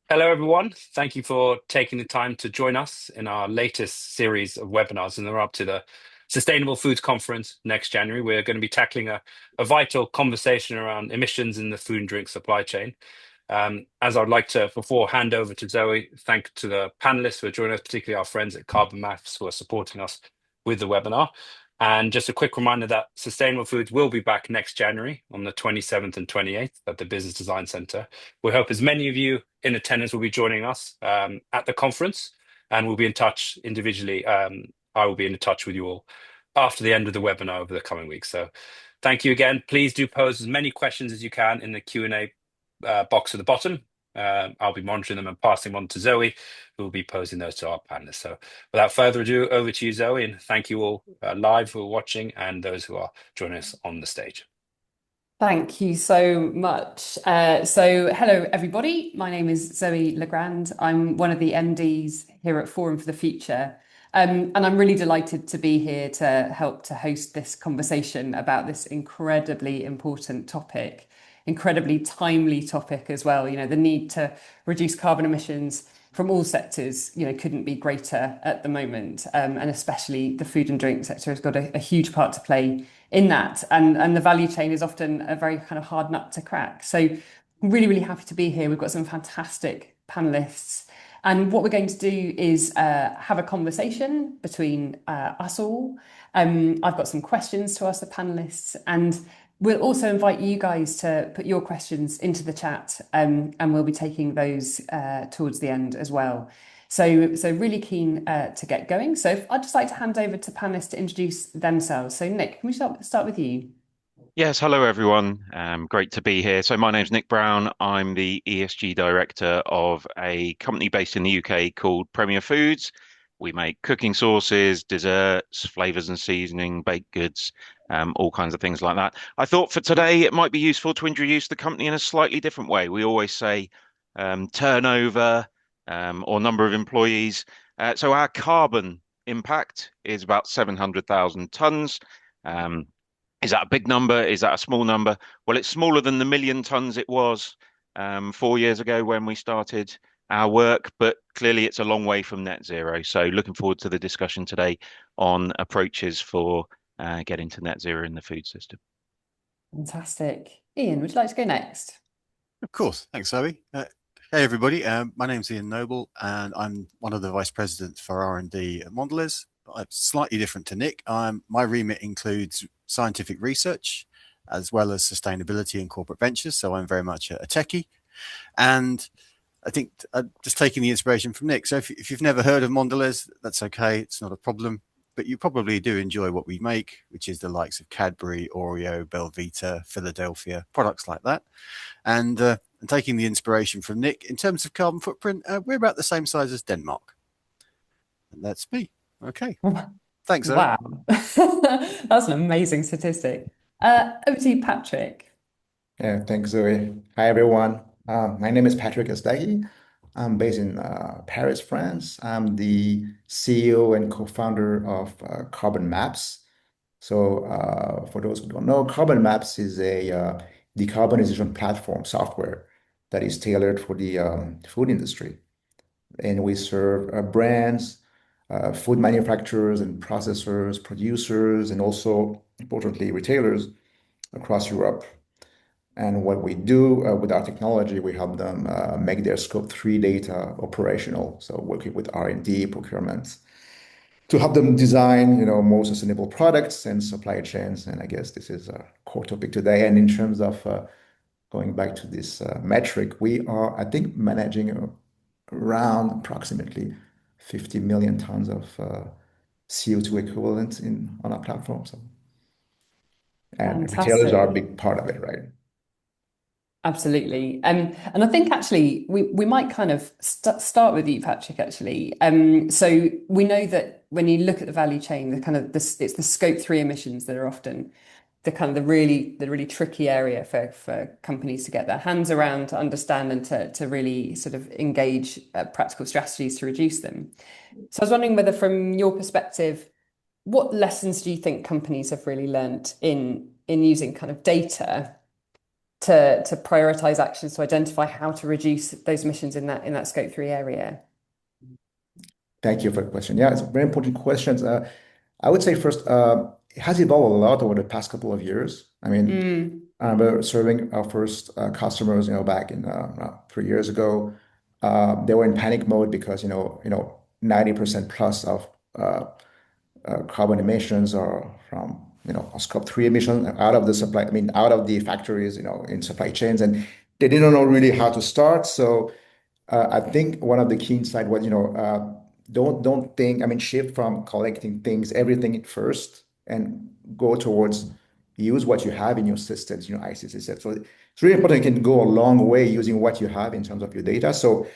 Hello, everyone. Thank you for taking the time to join us in our latest series of webinars, and they're up to the Sustainable Foods Conference next January. We're going to be tackling a vital conversation around emissions in the food and drink supply chain. As I'd like to, before hand over to Zoe, thank to the panelists who are joining us, particularly our friends at Carbon Maths who are supporting us with the webinar. And just a quick reminder that Sustainable Foods will be back next January on the 27th and 28th at the Business Design Centre. We hope as many of you in attendance will be joining us at the conference, and we'll be in touch individually. I will be in touch with you all after the end of the webinar over the coming weeks. So thank you again. Please do pose as many questions as you can in the Q&A box at the bottom. I'll be monitoring them and passing them on to Zoe, who will be posing those to our panelists. So without further ado, over to you, Zoe, and thank you all live who are watching and those who are joining us on the stage. Thank you so much. Hello, everybody. My name is Zoe Legrand. I'm one of the MDs here at Forum for the Future. And I'm really delighted to be here to help to host this conversation about this incredibly important topic, incredibly timely topic as well. The need to reduce carbon emissions from all sectors, couldn't be greater at the moment. And especially the food and drink sector has got a huge part to play in that. And the value chain is often a very kind of hard nut to crack. So I'm really, really happy to be here. We've got some fantastic panelists. And what we're going to do is have a conversation between us all. I've got some questions to ask the panelists, and we'll also invite you guys to put your questions into the chat, and we'll be taking those towards the end as well. So really keen to get going. So I'd just like to hand over to panelists to introduce themselves. So Nick, can we start with you? Yes, hello everyone. Great to be here. So my name's Nick Brown. I'm the ESG director of a company based in the UK called Premier Foods. We make cooking sauces, desserts, flavors and seasoning, baked goods, all kinds of things like that. I thought for today it might be useful to introduce the company in a slightly different way. We always say turnover or number of employees. So our carbon impact is about 700,000 tons. Is that a big number? Is that a small number? Well, it's smaller than the million tons it was 4 years ago when we started our work, but clearly it's a long way from net zero. So looking forward to the discussion today on approaches for getting to net zero in the food system. Fantastic. Ian, would you like to go next? Of course. Thanks, Zoe. Hey, everybody. My name's Ian Noble, and I'm one of the vice presidents for R&D at Mondelez. I'm slightly different to Nick. My remit includes scientific research as well as sustainability and corporate ventures. So I'm very much a techie. And I think just taking the inspiration from Nick. So if you've never heard of Mondelez, that's okay. It's not a problem. But you probably do enjoy what we make, which is the likes of Cadbury, Oreo, Belvita, Philadelphia, products like that. And taking the inspiration from Nick, in terms of carbon footprint, we're about the same size as Denmark. And that's me. Okay. Thanks, Zoe. Wow. That's an amazing statistic. Over to you, Patrick. Yeah, thanks, Zoe. Hi, everyone. My name is Patrick Estaghi. I'm based in Paris, France. I'm the CEO and co-founder of Carbon Maps. So, for those who don't know, Carbon Maps is a decarbonization platform software that is tailored for the food industry. And we serve brands, food manufacturers and processors, producers, and also, importantly, retailers across Europe. And what we do with our technology, we help them make their Scope 3 data operational. So working with R&D, procurement, to help them design, more sustainable products and supply chains. And I guess this is a core topic today. And in terms of going back to this metric, we are, I think, managing around approximately 50 million tons of CO2 equivalent on our platform. So, and retailers are a Fantastic. big part of it, right? Absolutely. And I think actually we might kind of start with you, Patrick, actually. So we know that when you look at the value chain, it's the Scope 3 emissions that are often the really tricky area for companies to get their hands around, to understand, and to really sort of engage practical strategies to reduce them. So I was wondering whether, from your perspective, what lessons do you think companies have really learnt in using kind of data to prioritize actions to identify how to reduce those emissions in that scope 3 area? Thank you for the question. Yeah, it's a very important question. I would say first, it has evolved a lot over the past couple of years. I mean, Mm, I remember serving our first customers, back in 3 years ago. They were in panic mode because 90% plus of carbon emissions are from scope 3 emissions out of the supply. I mean, out of the factories, in supply chains, and they didn't know really how to start. So I think one of the key insight was, don't think, I mean, shift from collecting things, everything at first, and go towards use what you have in your systems, IC systems. So it's really important. You can go a long way using what you have in terms of your data. So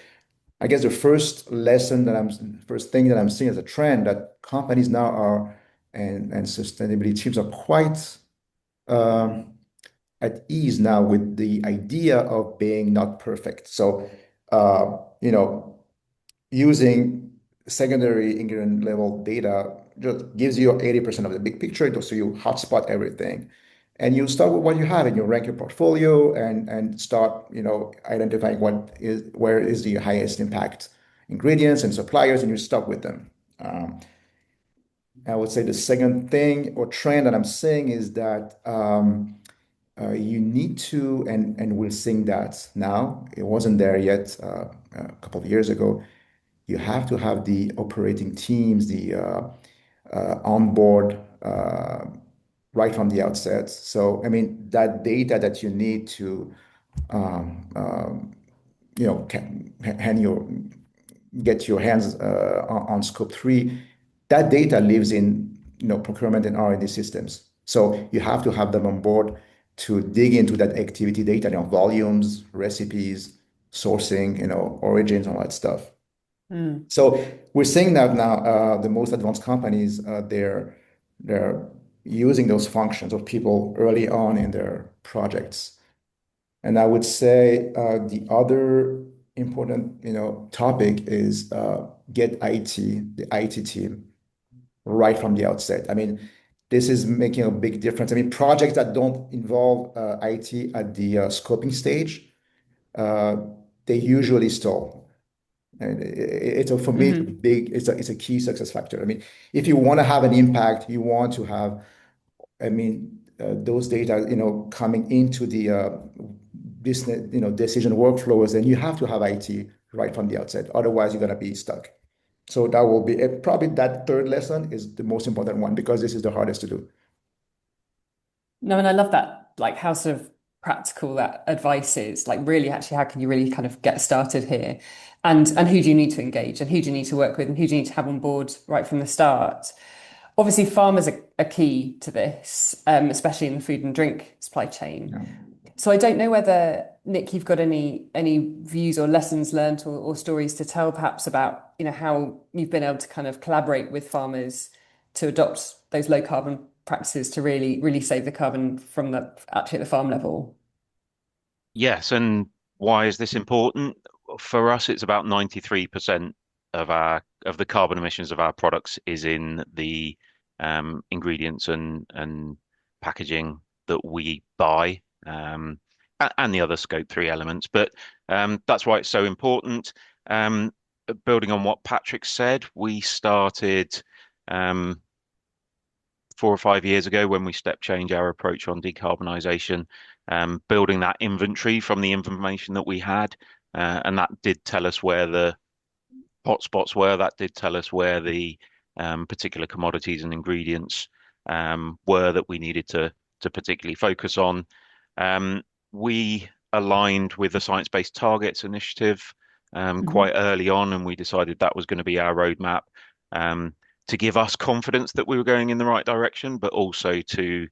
I guess the first thing that I'm seeing as a trend that companies now are and sustainability teams are quite um, at ease now with the idea of being not perfect. So, uh, you know, using secondary ingredient level data just gives you 80% of the big picture. So you hotspot everything. And you start with what you have and you rank your portfolio and start, identifying where is the highest impact ingredients and suppliers, and you start with them. Um, I would say the second thing or trend that I'm seeing is that you need to, and we're seeing that now. It wasn't there yet a couple of years ago. You have to have the operating teams, the onboard right from the outset. So, I mean, that data that you need to, um, um, hand get your hands on scope 3, that data lives in, procurement and R&D systems. So you have to have them on board to dig into that activity data, volumes, recipes, sourcing, origins, all that stuff. mm. So we're seeing that now the most advanced companies they're using those functions of people early on in their projects. And I would say the other important topic is get the IT team right from the outset. I mean, this is making a big difference. I mean, projects that don't involve IT at the scoping stage, uh, they usually stall. And for me, Hmm. it's a key success factor. I mean, if you want to have an impact, you want to have, I mean, those data, coming into the business, decision workflows, and you have to have IT right from the outset. Otherwise, you're going to be stuck. So that will be probably that third lesson is the most important one because this is the hardest to do. No, and I love that, like how sort of practical that advice is. Like, really, actually, how can you really kind of get started here? And who do you need to engage, and who do you need to work with, and who do you need to have on board right from the start? Obviously, farmers are key to this, especially in the food and drink supply chain. Yeah. So I don't know whether, Nick, you've got any views or lessons learned or stories to tell, perhaps about how you've been able to kind of collaborate with farmers to adopt those low carbon practices to really save the carbon from the actually at the farm level. Yes, and why is this important? For us, it's about 93% of the carbon emissions of our products is in the ingredients and packaging that we buy, and the other scope 3 elements. But that's why it's so important. Um, Building on what Patrick said, we started 4 or 5 years ago when we step change our approach on decarbonisation, building that inventory from the information that we had. And that did tell us where the hotspots were. That did tell us where the particular commodities and ingredients were that we needed to particularly focus on. We aligned with the Science Based Targets initiative quite Mhm. early on, and we decided that was going to be our roadmap. Um, to give us confidence that we were going in the right direction, but also to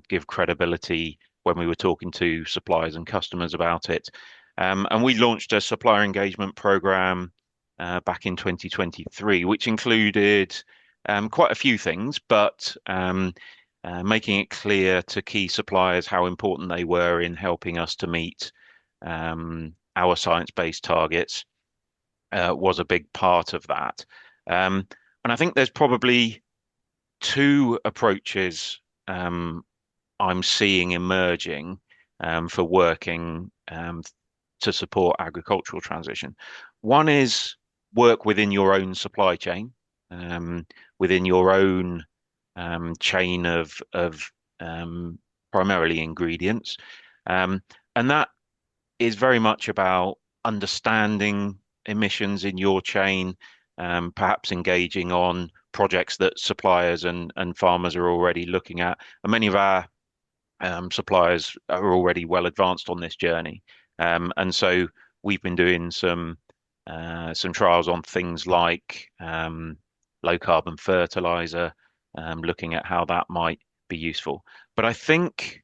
give credibility when we were talking to suppliers and customers about it. And we launched a supplier engagement program back in 2023, which included quite a few things, but making it clear to key suppliers how important they were in helping us to meet our science-based targets was a big part of that. Um, and I think there's probably two approaches I'm seeing emerging. for working to support agricultural transition. One is work within your own supply chain, within your own chain of primarily ingredients, and that is very much about understanding emissions in your chain, perhaps engaging on projects that suppliers and farmers are already looking at. And many of our suppliers are already well advanced on this journey. And so we've been doing some trials on things like low carbon fertilizer, looking at how that might be useful. But I think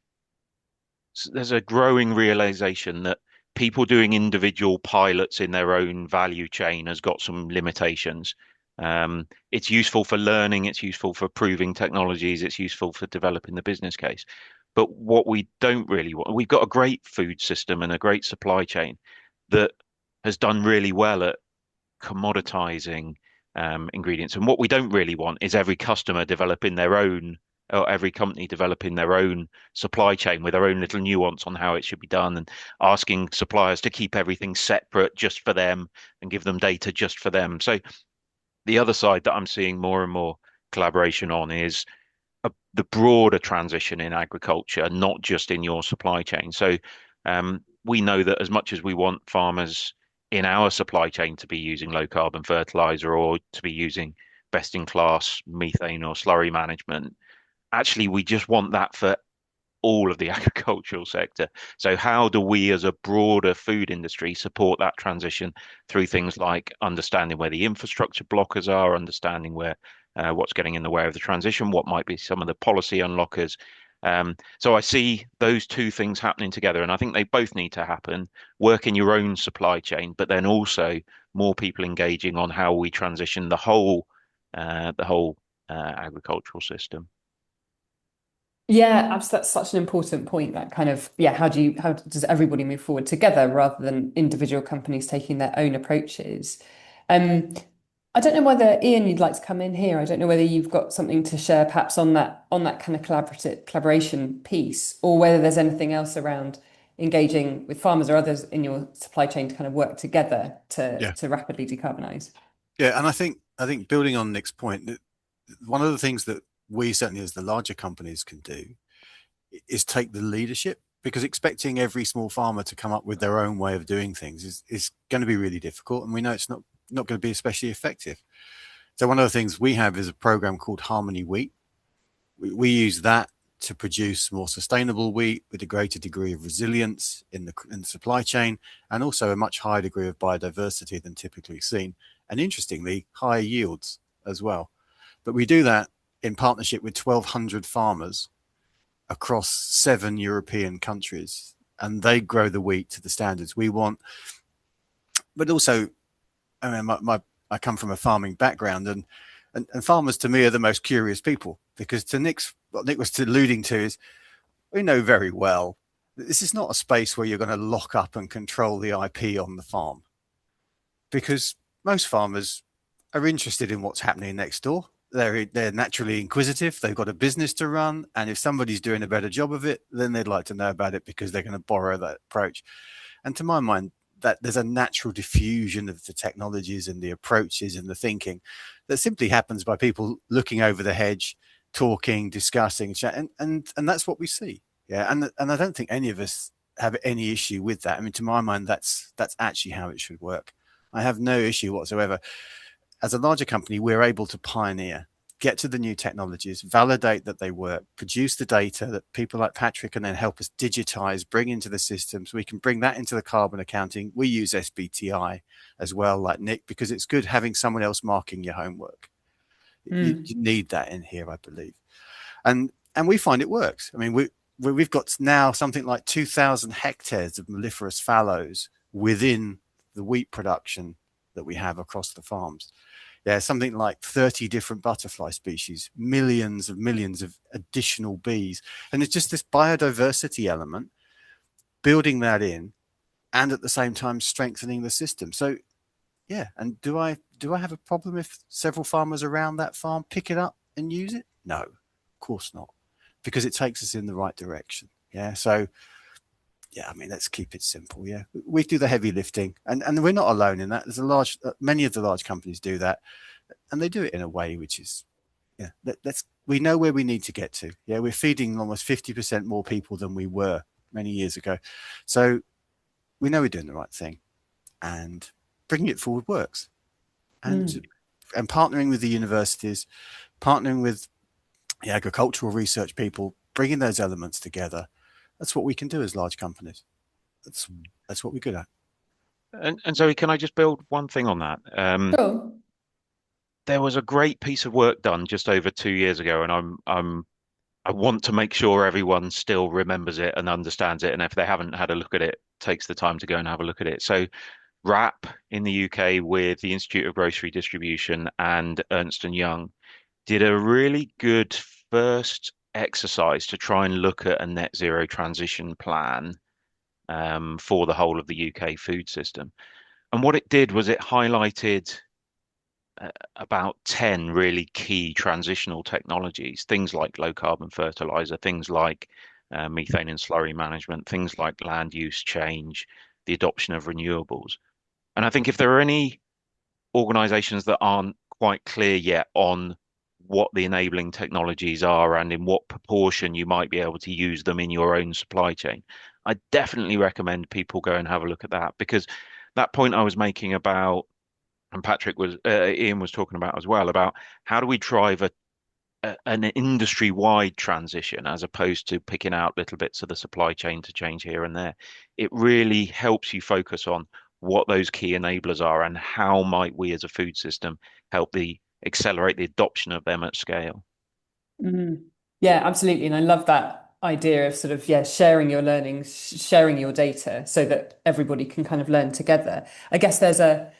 there's a growing realization that people doing individual pilots in their own value chain has got some limitations. It's useful for learning, it's useful for proving technologies, it's useful for developing the business case. But what we don't really want, we've got a great food system and a great supply chain that has done really well at commoditizing ingredients. And what we don't really want is every customer developing their own, or every company developing their own supply chain with their own little nuance on how it should be done, and asking suppliers to keep everything separate just for them and give them data just for them. So the other side that I'm seeing more and more collaboration on is the broader transition in agriculture, not just in your supply chain. So we know that as much as we want farmers in our supply chain to be using low carbon fertilizer or to be using best in class methane or slurry management, actually we just want that for all of the agricultural sector. So how do we as a broader food industry support that transition through things like understanding where the infrastructure blockers are, understanding where what's getting in the way of the transition, what might be some of the policy unlockers. So I see those two things happening together, and I think they both need to happen. Work in your own supply chain, but then also more people engaging on how we transition the whole agricultural system. Yeah, that's such an important point. That kind of, yeah, how does everybody move forward together rather than individual companies taking their own approaches? Um, I don't know whether Ian, you'd like to come in here. I don't know whether you've got something to share perhaps on that kind of collaboration piece, or whether there's anything else around engaging with farmers or others in your supply chain to kind of work together Yeah, to rapidly decarbonize. yeah, and I think building on Nick's point, that one of the things that we certainly as the larger companies can do is take the leadership, because expecting every small farmer to come up with their own way of doing things is going to be really difficult, and we know it's not going to be especially effective. So one of the things we have is a program called Harmony Wheat. We use that to produce more sustainable wheat with a greater degree of resilience in the supply chain, and also a much higher degree of biodiversity than typically seen, and interestingly, higher yields as well. But we do that in partnership with 1,200 farmers across 7 European countries, and they grow the wheat to the standards we want. But also, I mean, I come from a farming background, and farmers to me are the most curious people, because to what Nick was alluding to is, we know very well that this is not a space where you're going to lock up and control the IP on the farm, because most farmers are interested in what's happening next door. They're naturally inquisitive. They've got a business to run, and if somebody's doing a better job of it, then they'd like to know about it because they're going to borrow that approach. And to my mind, that there's a natural diffusion of the technologies and the approaches and the thinking that simply happens by people looking over the hedge, talking, discussing, and that's what we see. Yeah, and I don't think any of us have any issue with that. I mean, to my mind, that's actually how it should work. I have no issue whatsoever. As a larger company, we're able to pioneer, get to the new technologies, validate that they work, produce the data that people like Patrick can then help us digitize, bring into the systems. We can bring that into the carbon accounting. We use SBTI as well, like Nick, because it's good having someone else marking your homework. You need that in here, I believe. And we find it works. I mean, we've got now something like 2,000 hectares of mellifluous fallows within the wheat production that we have across the farms. Yeah, something like 30 different butterfly species, millions of additional bees. And it's just this biodiversity element, building that in, and at the same time strengthening the system. So yeah, and do I have a problem if several farmers around that farm pick it up and use it? No, of course not, because it takes us in the right direction. Yeah, so yeah, I mean, let's keep it simple. Yeah, we do the heavy lifting, and we're not alone in that. There's a large, many of the large companies do that, and they do it in a way which is, yeah. Let's we know where we need to get to. Yeah, we're feeding almost 50% more people than we were many years ago, so we know we're doing the right thing, and bringing it forward works. And Mm. and partnering with the universities, partnering with the agricultural research people, bringing those elements together. That's what we can do as large companies. That's that's what we're good at. And Zoe, can I just build one thing on that? Sure. There was a great piece of work done just over 2 years ago, and I want to make sure everyone still remembers it and understands it. And if they haven't had a look at it, takes the time to go and have a look at it. So RAP in the UK with the Institute of Grocery Distribution and Ernst and Young did a really good first exercise to try and look at a net zero transition plan for the whole of the UK food system. And what it did was it highlighted about 10 really key transitional technologies, things like low carbon fertilizer, things like methane and slurry management, things like land use change, the adoption of renewables. And I think if there are any organizations that aren't quite clear yet on what the enabling technologies are and in what proportion you might be able to use them in your own supply chain, I definitely recommend people go and have a look at that because that point I was making about, and Ian was talking about as well, about how do we drive an industry-wide transition as opposed to picking out little bits of the supply chain to change here and there. It really helps you focus on what those key enablers are and how might we as a food system help the accelerate the adoption of them at scale. Mm. Yeah, absolutely. And I love that idea of sort of, yeah, sharing your learnings, sharing your data so that everybody can kind of learn together. I guess there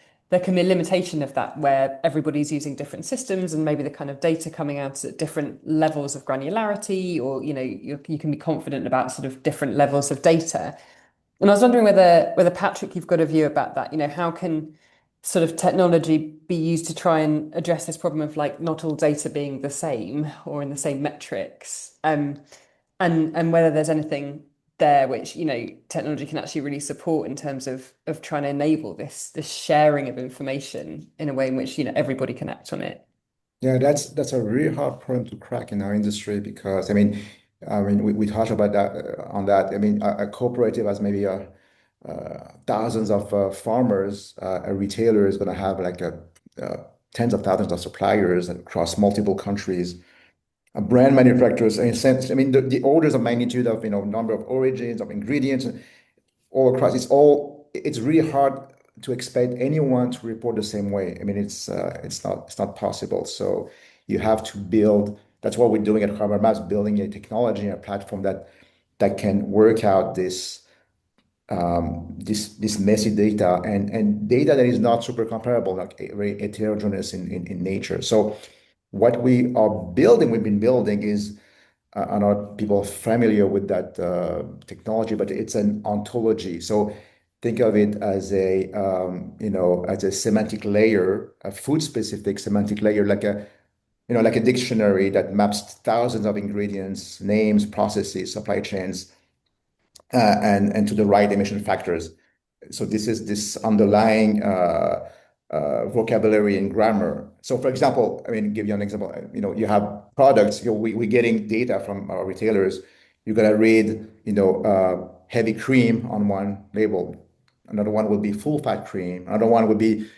can be a limitation of that where everybody's using different systems and maybe the kind of data coming out at different levels of granularity, or, you can be confident about sort of different levels of data. And I was wondering whether Patrick, you've got a view about that. How can sort of technology be used to try and address this problem of like not all data being the same or in the same metrics, and whether there's anything there which technology can actually really support in terms of trying to enable this sharing of information in a way in which everybody can act on it. Yeah, that's a really hard problem to crack in our industry because we talked about that on that. I mean, a cooperative has maybe thousands of farmers. A retailer is going to have like tens of thousands of suppliers across multiple countries. Brand manufacturers, in a sense, I mean, the orders of magnitude of number of origins of ingredients all across. It's really hard to expect anyone to report the same way. I mean, it's not possible. So you have to build. That's what we're doing at Carbon Maps, building a technology and a platform that can work out this messy data and data that is not super comparable, like very heterogeneous in nature. So what we've been building is, are not people familiar with that technology, but it's an ontology. So think of it as as a semantic layer, a food specific semantic layer, like a dictionary that maps thousands of ingredients, names, processes, supply chains, and to the right emission factors. So this is this underlying vocabulary and grammar. So for example, I mean, give you an example, you have products, we're getting data from our retailers. You're gonna read, heavy cream on one label. Another one will be full fat cream. Another one would be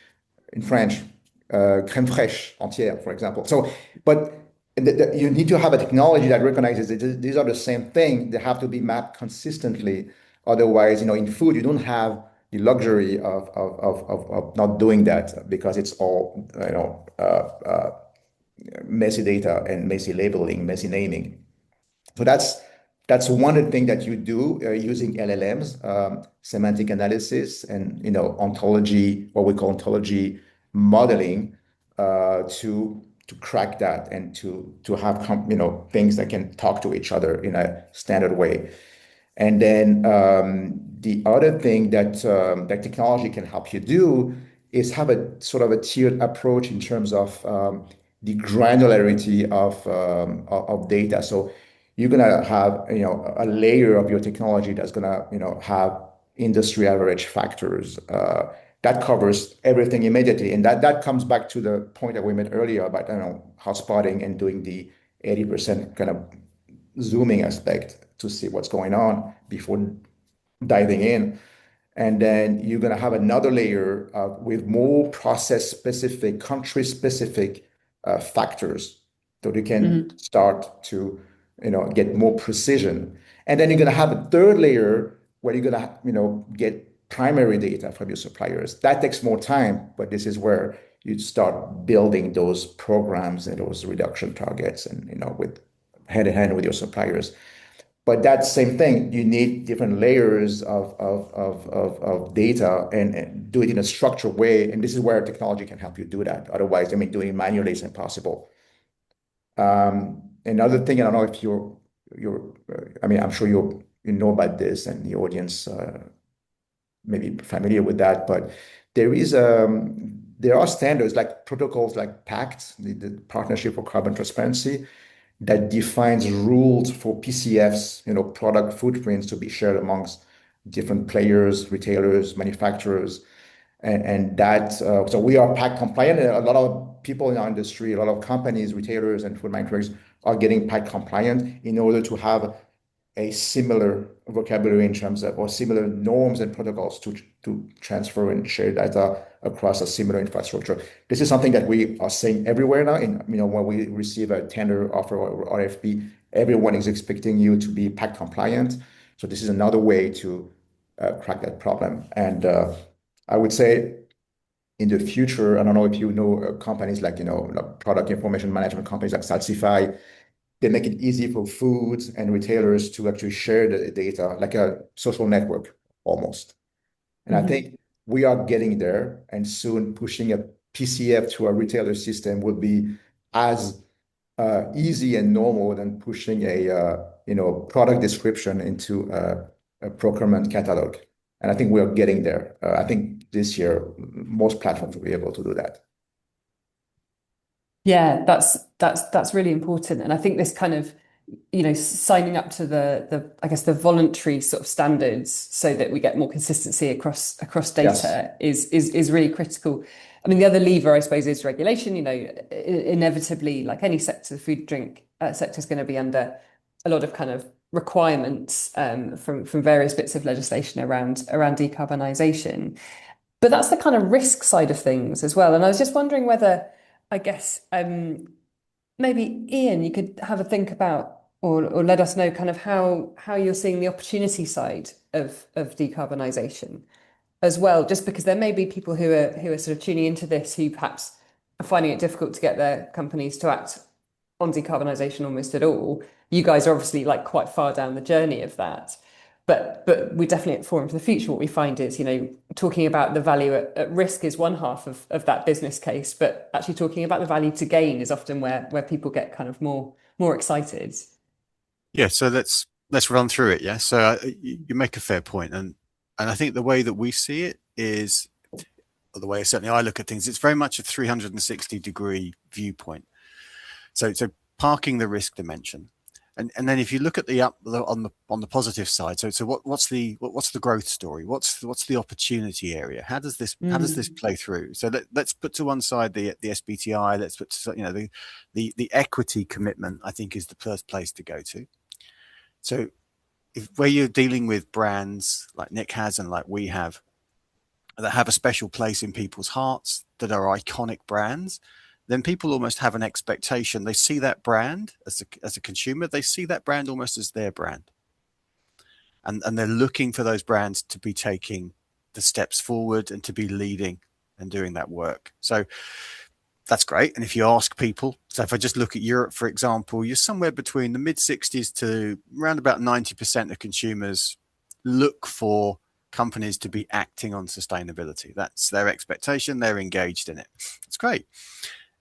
in French, crème fraîche entière, for example. So, but you need to have a technology that recognizes that these are the same thing. They have to be mapped consistently. Otherwise, in food, you don't have the luxury of not doing that because it's all, messy data and messy labeling, messy naming. So that's one thing that you do using LLMs, semantic analysis, and ontology, what we call ontology modeling, to crack that and to have things that can talk to each other in a standard way. And then the other thing that technology can help you do is have a sort of a tiered approach in terms of the granularity of data. So you're gonna have, a layer of your technology that's gonna, have industry average factors. That covers everything immediately, and that comes back to the point that we made earlier about, hotspotting and doing the 80% kind of zooming aspect to see what's going on before diving in. And then you're going to have another layer with more process specific, country specific factors so you can Hmm. start to, get more precision. And then you're going to have a third layer where you're going to, get primary data from your suppliers. That takes more time, but this is where you start building those programs and those reduction targets and, with hand in hand with your suppliers. But that same thing, you need different layers of data and do it in a structured way. And this is where technology can help you do that. Otherwise, doing it manually is impossible. Another thing, I don't know if I'm sure you know about this, and the audience may be familiar with that, but there are standards like protocols like PACT, the Partnership for Carbon Transparency, that defines rules for PCFs, product footprints to be shared amongst different players, retailers, manufacturers, and that so we are PAC compliant. A lot of people in our industry, a lot of companies, retailers, and food manufacturers are getting PAC compliant in order to have a similar vocabulary in terms of, or similar norms and protocols to transfer and share data across a similar infrastructure. This is something that we are seeing everywhere now. When we receive a tender offer or RFP, everyone is expecting you to be PAC compliant. So this is another way to crack that problem. And I would say in the future, I don't know if you know companies like, like product information management companies like Salsify. They make it easy for foods and retailers to actually share the data like a social network almost. And I Hmm. think we are getting there, and soon pushing a PCF to a retailer system will be as easy and normal than pushing a product description into a procurement catalog. And I think we are getting there. I think this year most platforms will be able to do that. Yeah, that's really important. And I think this kind of, signing up to the I guess the voluntary sort of standards so that we get more consistency across Yes. data is really critical. I mean, the other lever, I suppose, is regulation. Inevitably, like any sector, the food drink sector is going to be under a lot of kind of requirements from various bits of legislation around decarbonisation. But that's the kind of risk side of things as well. And I was just wondering whether, I guess, maybe Ian, you could have a think about or let us know kind of how you're seeing the opportunity side of decarbonisation as well, just because there may be people who are sort of tuning into this who perhaps are finding it difficult to get their companies to act on decarbonisation almost at all. You guys are obviously like quite far down the journey of that. But we definitely at Forum for the Future, what we find is, talking about the value at risk is one half of that business case, but actually talking about the value to gain is often where people get kind of more excited. Yeah, so let's run through it. Yeah, so you make a fair point, and I think the way that we see it is, or the way certainly I look at things, it's very much a 360-degree viewpoint. So parking the risk dimension, and then if you look at on the positive side, so what's the growth story? What's the opportunity area? How does this Mm. play through? So let's put to one side the SBTI. Let's put to, the equity commitment. I think is the first place to go to. So where you're dealing with brands like Nick has and like we have that have a special place in people's hearts, that are iconic brands, then people almost have an expectation. They see that brand as a consumer, they see that brand almost as their brand. And they're looking for those brands to be taking the steps forward and to be leading and doing that work. So that's great. And if you ask people, so if I just look at Europe, for example, you're somewhere between the mid 60s to around about 90% of consumers look for companies to be acting on sustainability. That's their expectation. They're engaged in it. It's great.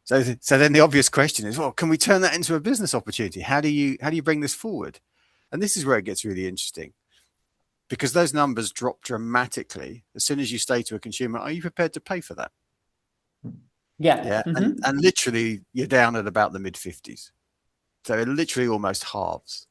So then the obvious question is, well, can we turn that into a business opportunity? How do you bring this forward? And this is where it gets really interesting, because those numbers drop dramatically as soon as you say to a consumer, are you prepared to pay for that? Yeah. Yeah. And Hmm. and literally you're down at about the mid 50s. So it literally almost halves.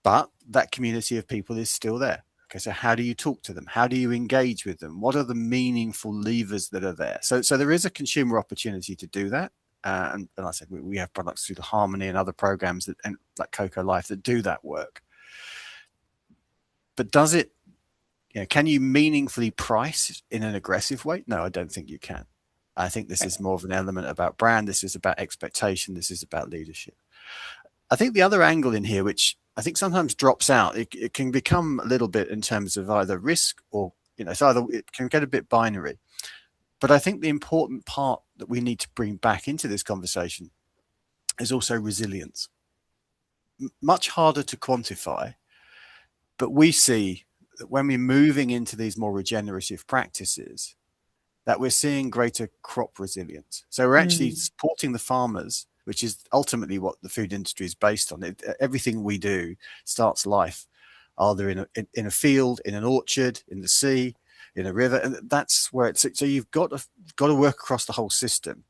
but that community of people is still there. Okay, so how do you talk to them? How do you engage with them? What are the meaningful levers that are there? So there is a consumer opportunity to do that. And I said we have products through the Harmony and other programs that, and like Cocoa Life, that do that work. But does it, can you meaningfully price in an aggressive way? No, I don't think you can. I think this is more of an element about brand. This is about expectation. This is about leadership. I think the other angle in here, which I think sometimes drops out, it can become a little bit in terms of either risk or, it's either, it can get a bit binary. But I think the important part that we need to bring back into this conversation is also resilience. Much harder to quantify, but we see that when we're moving into these more regenerative practices, that we're seeing greater crop resilience. So we're actually supporting the farmers, which is ultimately what the food industry is based on. Everything we do starts life either in a field, in an orchard, in the sea, in a river, and that's where it's. So you've got to work across the whole system.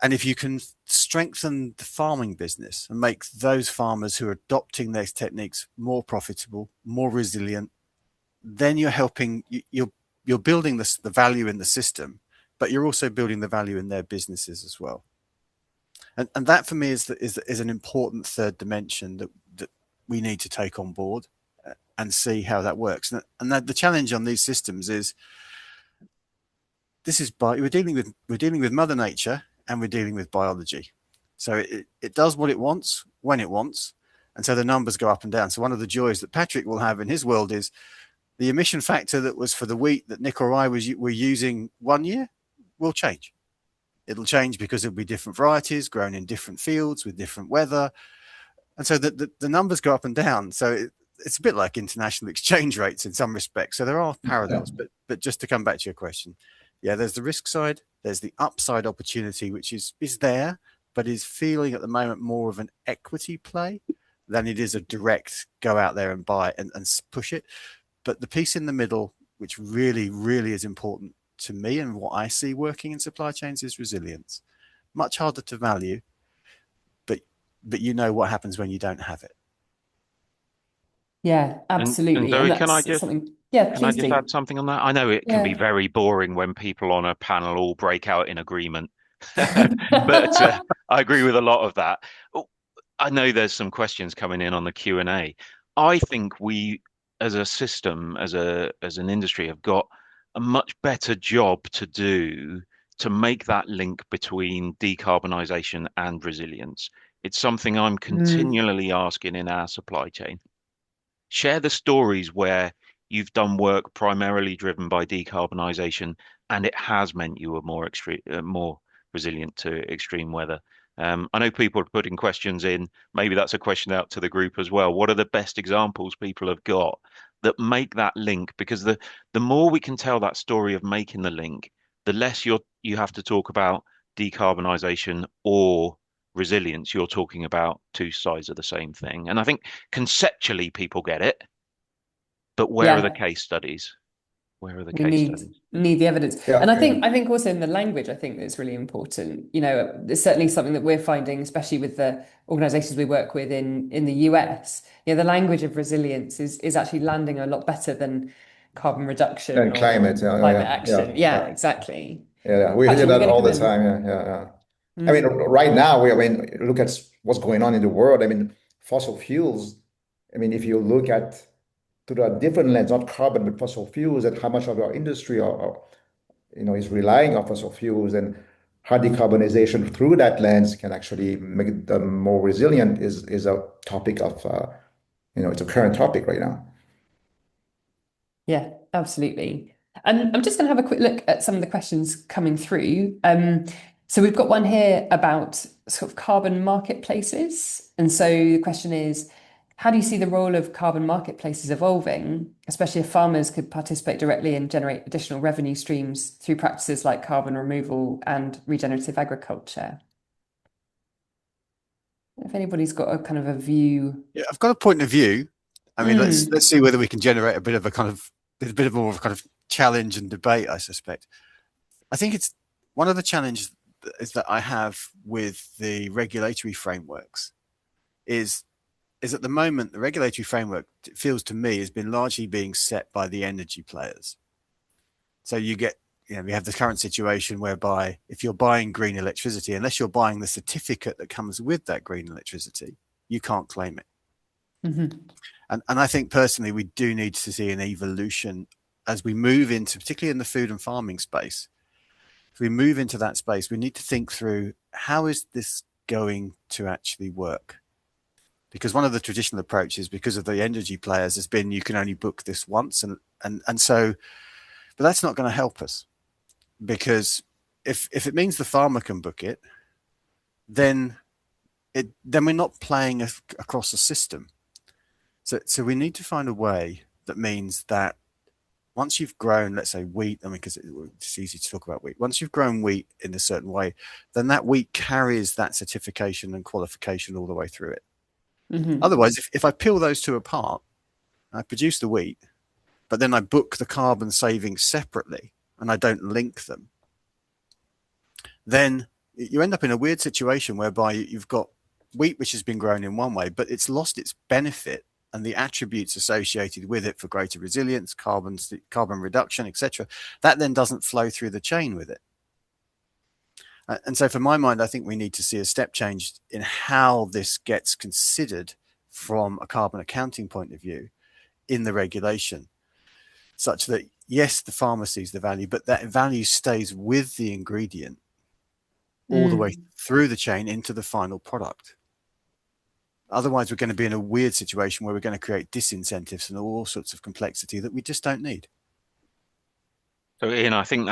And if you can strengthen the farming business and make those farmers who are adopting those techniques more profitable, more resilient, then you're helping. You're building the value in the system, but you're also building the value in their businesses as well. And that for me is an important third dimension that we need to take on board and see how that works. And the challenge on these systems is we're dealing with Mother Nature and we're dealing with biology. So it does what it wants when it wants, and so the numbers go up and down. So one of the joys that Patrick will have in his world is the emission factor that was for the wheat that Nick or I were using one year will change. It'll change because it'll be different varieties grown in different fields with different weather. And so the numbers go up and down. So it's a bit like international exchange rates in some respects. So there are parallels, but just to come back to your question, there's the risk side, there's the upside opportunity, which is there, but is feeling at the moment more of an equity play than it is a direct go out there and buy and push it. But the piece in the middle, which really, really is important to me and what I see working in supply chains, is resilience. Much harder to value, but you know what happens when you don't have it. Yeah, And absolutely. And Zoe, that's something, yeah, can I please just do. add something on that? I know it can be Yeah. very boring when people on a panel all break out in agreement, but I agree with a lot of that. Oh, I know there's some questions coming in on the Q&A. I think we, as a system, as an industry, have got a much better job to do to make that link between decarbonisation and resilience. It's something I'm continually asking in our supply chain. Share the stories where you've done work primarily driven by decarbonisation and it has meant you were more extreme, more resilient to extreme weather. I know people are putting questions in. Maybe that's a question out to the group as well. What are the best examples people have got that make that link? Because the more we can tell that story of making the link, the less you have to talk about decarbonisation or resilience. You're talking about two sides of the same thing. And I think conceptually people get it, but where are the Yeah. case studies? Where are the We case studies? need the evidence. Yeah, And I yeah. think also in the language, I think that's really important. It's certainly something that we're finding, especially with the organizations we work with in the US. The language of resilience is actually landing a lot better than carbon reduction And or climate, yeah, climate yeah, yeah, action. Yeah, yeah, exactly. yeah. We hear Patrick, you're that going to all come the in. time. Yeah, yeah, yeah. I mean, right now, look at what's going on in the world. I mean, fossil fuels. I mean, if you look at through a different lens, not carbon, but fossil fuels, and how much of our industry is relying on fossil fuels, and how decarbonization through that lens can actually make them more resilient is a topic of, it's a current topic right now. Yeah, absolutely. And I'm just going to have a quick look at some of the questions coming through. So we've got one here about sort of carbon marketplaces. And so the question is, how do you see the role of carbon marketplaces evolving, especially if farmers could participate directly and generate additional revenue streams through practices like carbon removal and regenerative agriculture? If anybody's got a kind of a view. Yeah, I've got a point of view. I mean, let's see whether we can generate a bit of more of a kind of challenge and debate, I suspect. I think it's one of the challenges is that I have with the regulatory frameworks is is at the moment, the regulatory framework, it feels to me, has been largely being set by the energy players. So we have the current situation whereby if you're buying green electricity, unless you're buying the certificate that comes with that green electricity, you can't claim it. Mm-hmm. And I think personally, we do need to see an evolution as we move into, particularly in the food and farming space. If we move into that space, we need to think through how is this going to actually work? Because one of the traditional approaches, because of the energy players, has been you can only book this once, and so, but that's not going to help us because if it means the farmer can book it, then we're not playing across a system. So we need to find a way that means that once you've grown, let's say wheat, I mean, because it's easy to talk about wheat. Once you've grown wheat in a certain way, then that wheat carries that certification and qualification all the way through it. Mm-hmm. Otherwise, if I peel those two apart, I produce the wheat, but then I book the carbon savings separately and I don't link them, then you end up in a weird situation whereby you've got wheat which has been grown in one way, but it's lost its benefit and the attributes associated with it for greater resilience, carbon reduction, etc. That then doesn't flow through the chain with it. And so for my mind, I think we need to see a step change in how this gets considered from a carbon accounting point of view in the regulation, such that, yes, the farmer sees the value, but that value stays with the ingredient all the way through the chain into the final product. Otherwise, we're going to be in a weird situation where we're going to create disincentives and all sorts of complexity that we just don't need. So, Ian, I think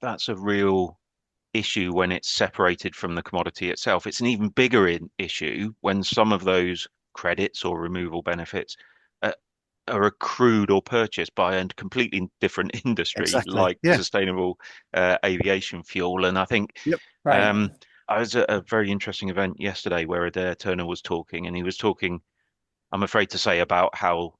that's a real issue when it's separated from the commodity itself. It's an even bigger issue when some of those credits or removal benefits uh, are accrued or purchased by a completely different industry, Exactly. like Yeah. sustainable aviation fuel. And I think Yep. Right. I was at a very interesting event yesterday where Adair Turner was talking, and he was talking, I'm afraid to say, about how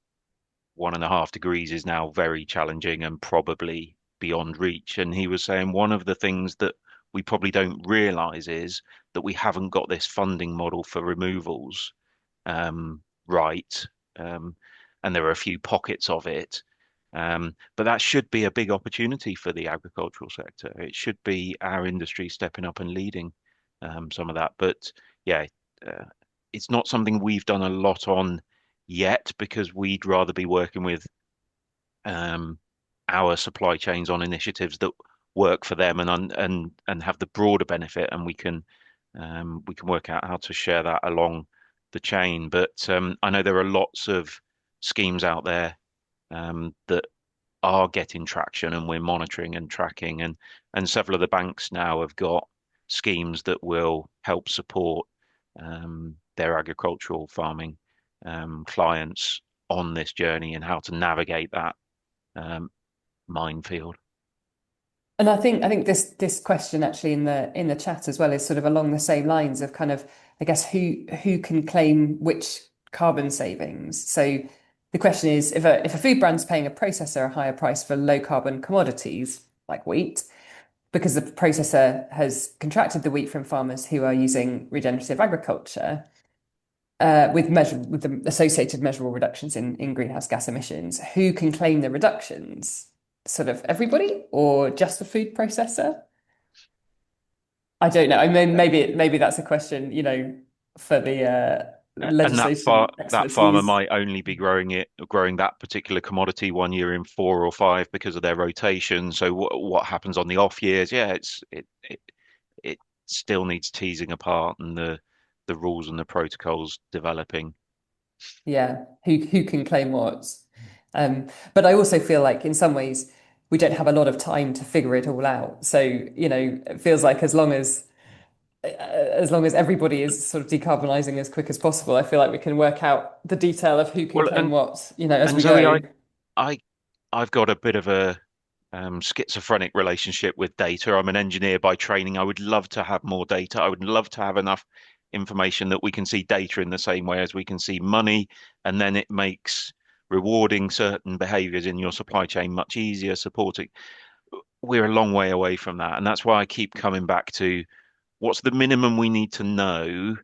1.5 degrees is now very challenging and probably beyond reach. And he was saying one of the things that we probably don't realize is that we haven't got this funding model for removals right. Um, and there are a few pockets of it. But that should be a big opportunity for the agricultural sector. It should be our industry stepping up and leading some of that. But yeah, uh, it's not something we've done a lot on yet because we'd rather be working with um, our supply chains on initiatives that work for them and have the broader benefit, and we can work out how to share that along the chain. But I know there are lots of schemes out there that are getting traction, and we're monitoring and tracking, and several of the banks now have got schemes that will help support their agricultural farming clients on this journey and how to navigate that um, minefield. And I think this question actually in the chat as well is sort of along the same lines of kind of, I guess, who can claim which carbon savings. So the question is if a food brand's paying a processor a higher price for low carbon commodities like wheat, because the processor has contracted the wheat from farmers who are using regenerative agriculture, with the associated measurable reductions in greenhouse gas emissions, who can claim the reductions? Sort of everybody or just the food processor? I don't know. I mean, maybe that's a question, for the And legislation that farmer expertise. might only be growing that particular commodity one year in 4 or 5 because of their rotation. So what happens on the off years? Yeah, it still needs teasing apart and the rules and the protocols developing. Yeah, who can claim what? But I also feel like in some ways we don't have a lot of time to figure it all out. So, it feels like as long as everybody is sort of decarbonising as quick as possible, I feel like we can work out the detail of who can Well, claim what, as and we Zoe, go. I I've got a bit of a schizophrenic relationship with data. I'm an engineer by training. I would love to have more data. I would love to have enough information that we can see data in the same way as we can see money, and then it makes rewarding certain behaviors in your supply chain much easier, supporting. We're a long way away from that, and that's why I keep coming back to what's the minimum we need to know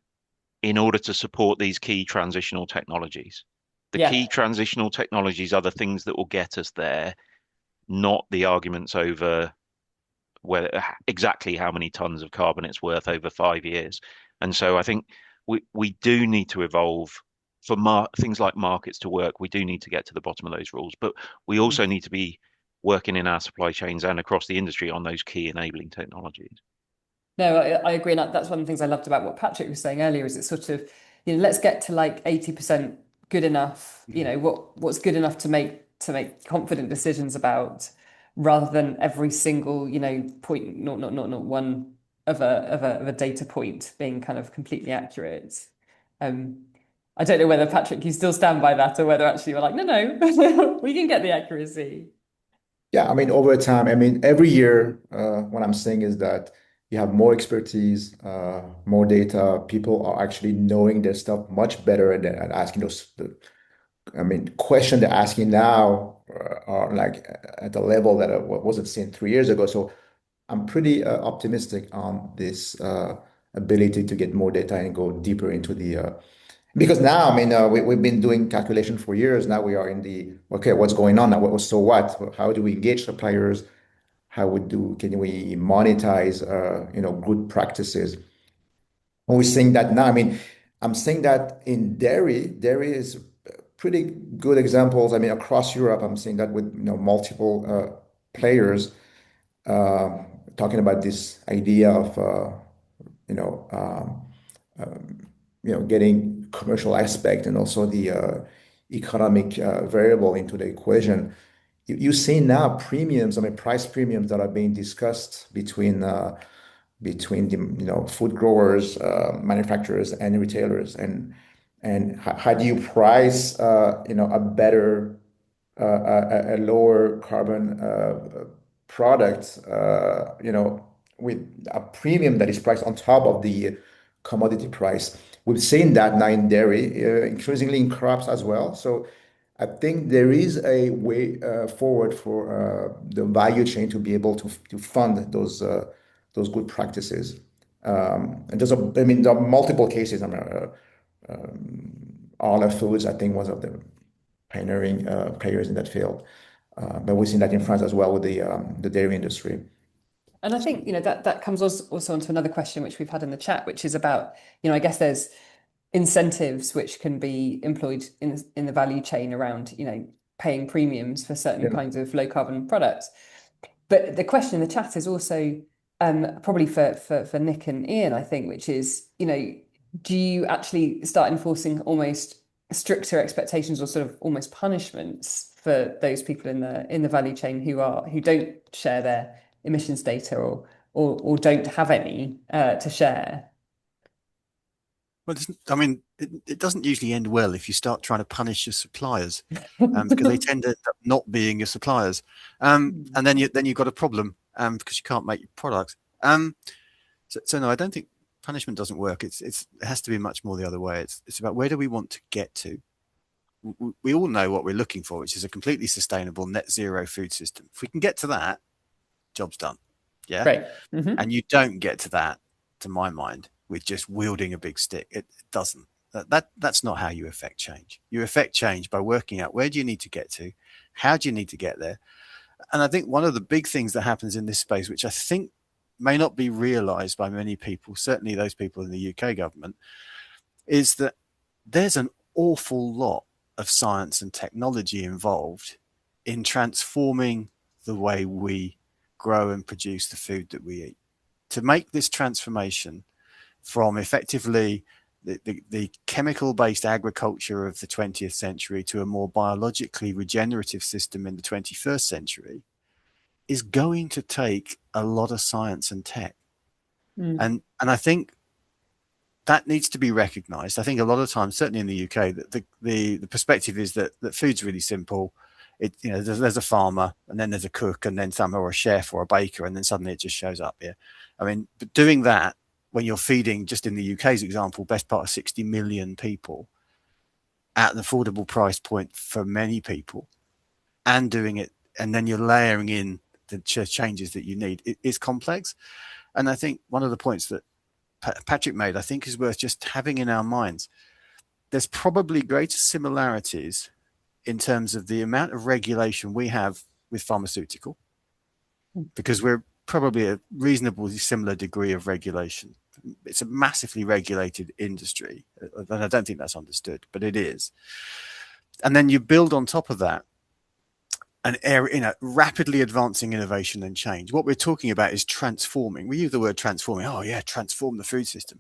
in order to support these key transitional technologies. The Yeah. key transitional technologies are the things that will get us there, not the arguments over where exactly how many tons of carbon it's worth over 5 years. And so I think we do need to evolve for things like markets to work. We do need to get to the bottom of those rules, but we also need to be working in our supply chains and across the industry on those key enabling technologies. No, I agree. And that's one of the things I loved about what Patrick was saying earlier is it's sort of, let's get to like 80% good enough, what's good enough to make confident decisions about rather than every single, point, not one of a data point being kind of completely accurate. Um, I don't know whether Patrick, you still stand by that or whether actually you're like, no, we can get the accuracy. Yeah, I mean, over time, I mean, every year, what I'm saying is that you have more expertise, more data. People are actually knowing their stuff much better and asking I mean, question they're asking now are like at a level that wasn't seen 3 years ago. So I'm pretty optimistic on this ability to get more data and go deeper into because now, I mean, we've been doing calculation for years. Now we are in okay, what's going on now? So what? How do we engage suppliers? Can we monetize, good practices? And we're seeing that now. I mean, I'm seeing that in dairy is pretty good examples. I mean, across Europe, I'm seeing that with, multiple players uh, talking about this idea of, you know, um, getting commercial aspect and also the economic variable into the equation. You see now premiums, I mean, price premiums that are being discussed between the food growers, manufacturers, and retailers, and how do you price a better a lower carbon product, with a premium that is priced on top of the commodity price. We've seen that now in dairy, increasingly in crops as well. So I think there is a way forward for the value chain to be able to fund those good practices. And I mean, there are multiple cases. I mean, Arla Foods, I think, was of the pioneering players in that field. But we've seen that in France as well with the dairy industry. And I think, that comes also onto another question which we've had in the chat, which is about, I guess there's incentives which can be employed in the value chain around, paying premiums for certain Yeah. kinds of low carbon products. But the question in the chat is also probably for Nick and Ian, I think, which is, do you actually start enforcing almost stricter expectations or sort of almost punishments for those people in the value chain who don't share their emissions data or don't have any to share? Well, I mean, it doesn't usually end well if you start trying to punish your suppliers, because they tend to end up not being your suppliers, and then you've got a problem because you can't make your products. So no, I don't think punishment doesn't work. It has to be much more the other way. It's about where do we want to get to. We all know what we're looking for, which is a completely sustainable net zero food system. If we can get to that, job's done. Yeah. Right. Mm-hmm. And you don't get to that, to my mind, with just wielding a big stick. It doesn't. That's not how you affect change. You affect change by working out where do you need to get to, how do you need to get there. And I think one of the big things that happens in this space, which I think may not be realized by many people, certainly those people in the UK government, is that there's an awful lot of science and technology involved in transforming the way we grow and produce the food that we eat. To make this transformation from effectively the chemical-based agriculture of the 20th century to a more biologically regenerative system in the 21st century is going to take a lot of science and tech. And I think that needs to be recognized. I think a lot of times, certainly in the UK, that the perspective is that food's really simple. There's a farmer, and then there's a cook, and then some, or a chef or a baker, and then suddenly it just shows up. Yeah, I mean, but doing that when you're feeding, just in the UK's example, best part of 60 million people at an affordable price point for many people, and doing it, and then you're layering in the changes that you need, it's complex. And I think one of the points that Patrick made, I think is worth just having in our minds. There's probably greater similarities in terms of the amount of regulation we have with pharmaceutical, because we're probably a reasonably similar degree of regulation. It's a massively regulated industry, and I don't think that's understood, but it is. And then you build on top of that an area, rapidly advancing innovation and change. What we're talking about is transforming. We use the word transforming. Oh yeah, transform the food system.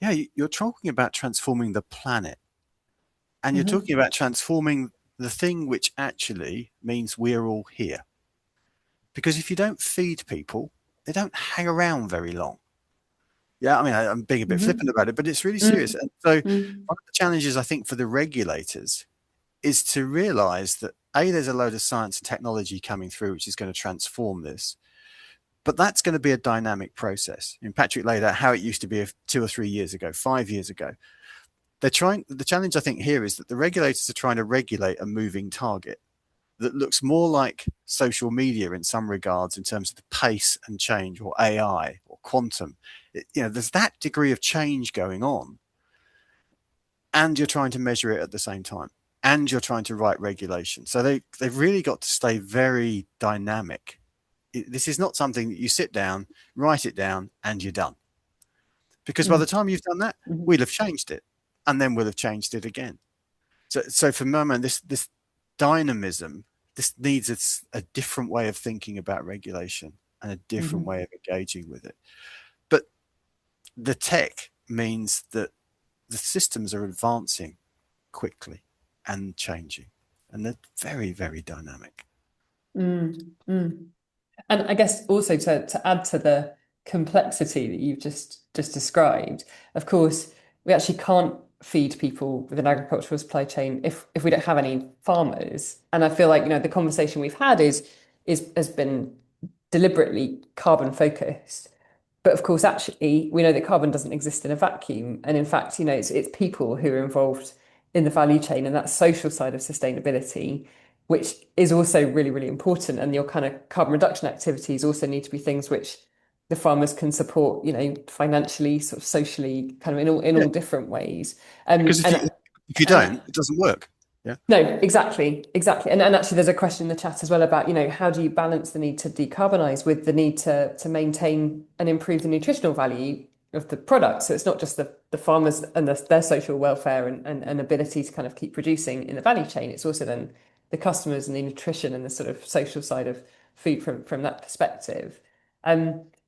Yeah, you're talking about transforming the planet, and you're talking about transforming the thing which actually means we're all here. Because if you don't feed people, they don't hang around very long. Yeah, I mean, I'm being a bit flippant about it, but it's really serious. And so, one of the challenges I think for the regulators is to realize that A, there's a load of science and technology coming through which is going to transform this, but that's going to be a dynamic process. And Patrick laid out how it used to be 2 or 3 years ago, 5 years ago. The challenge I think here is that the regulators are trying to regulate a moving target that looks more like social media in some regards in terms of the pace and change, or AI or quantum. There's that degree of change going on, and you're trying to measure it at the same time, and you're trying to write regulation. So they've really got to stay very dynamic. This is not something that you sit down, write it down, and you're done. Because by the time you've done that, we'll have changed it, and then we'll have changed it again. So for my man, this dynamism, this needs a different way of thinking about regulation and a different way of engaging with it. But the tech means that the systems are advancing quickly and changing, and they're very, very dynamic. And I guess also to add to the complexity that you've just described, of course, we actually can't feed people with an agricultural supply chain if we don't have any farmers. And I feel like, the conversation we've had has been deliberately carbon focused. But of course, actually, we know that carbon doesn't exist in a vacuum. And in fact, it's people who are involved in the value chain and that social side of sustainability, which is also really, really important. And your kind of carbon reduction activities also need to be things which the farmers can support, financially, sort of socially, kind of in all different ways. Because if you don't, it doesn't work. Yeah. No, exactly. And actually, there's a question in the chat as well about, how do you balance the need to decarbonize with the need to maintain and improve the nutritional value of the product? So it's not just the farmers and their social welfare and ability to kind of keep producing in the value chain. It's also then the customers and the nutrition and the sort of social side of food from that perspective.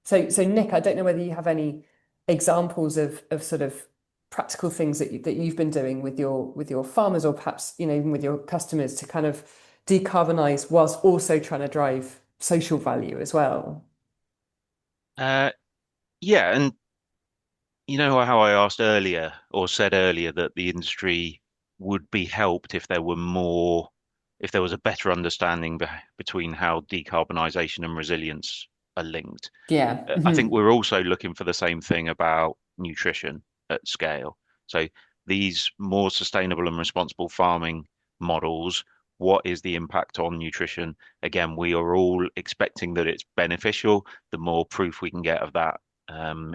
So Nick, I don't know whether you have any examples of sort of practical things that you've been doing with your farmers, or perhaps even with your customers, to kind of decarbonize whilst also trying to drive social value as well. Yeah, and you know how I asked earlier or said earlier that the industry would be helped if if there was a better understanding between how decarbonisation and resilience are linked. Yeah. I think we're also looking for the same thing about nutrition at scale. So these more sustainable and responsible farming models, what is the impact on nutrition? Again, we are all expecting that it's beneficial. The more proof we can get of that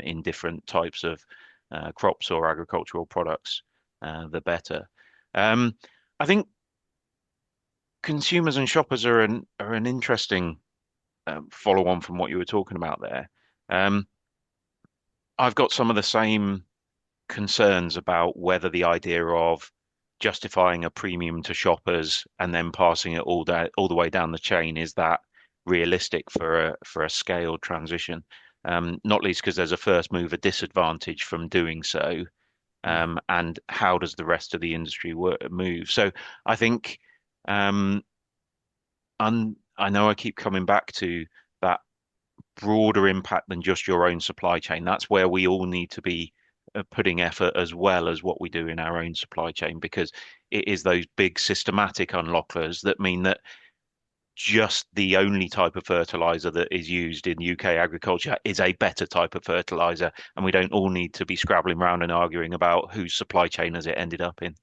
in different types of crops or agricultural products, the better. I think consumers and shoppers are an interesting follow on from what you were talking about there. I've got some of the same concerns about whether the idea of justifying a premium to shoppers and then passing it all the way down the chain, is that realistic for a scaled transition? Not least because there's a first mover disadvantage from doing so. And how does the rest of the industry move? So I think I know I keep coming back to that broader impact than just your own supply chain. That's where we all need to be putting effort as well as what we do in our own supply chain, because it is those big systematic unlockers that mean that just the only type of fertilizer that is used in UK agriculture is a better type of fertilizer, and we don't all need to be scrabbling around and arguing about whose supply chain has it ended up in.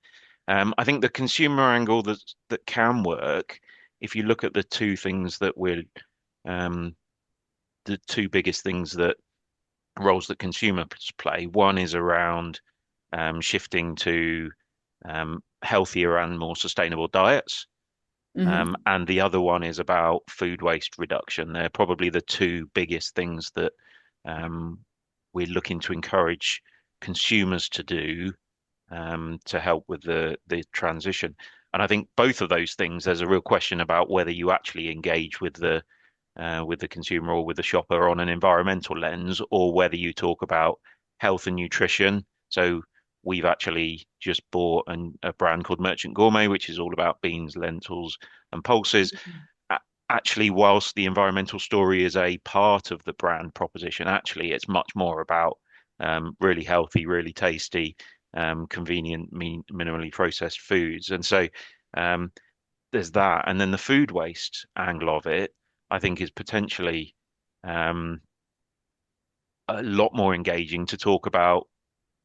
I think the consumer angle that can work, if you look at the two things that we're the two biggest things that roles that consumers play. One is around shifting to healthier and more sustainable diets. Hmm. And the other one is about food waste reduction. They're probably the two biggest things that um, we're looking to encourage consumers to do to help with the transition. And I think both of those things, there's a real question about whether you actually engage with the consumer or with the shopper on an environmental lens, or whether you talk about health and nutrition. So we've actually just bought a brand called Merchant Gourmet, which is all about beans, lentils, and pulses. Actually, whilst the environmental story is a part of the brand proposition, actually it's much more about really healthy, really tasty, convenient, minimally processed foods. And so um, there's that, and then the food waste angle of it, I think, is potentially um, a lot more engaging to talk about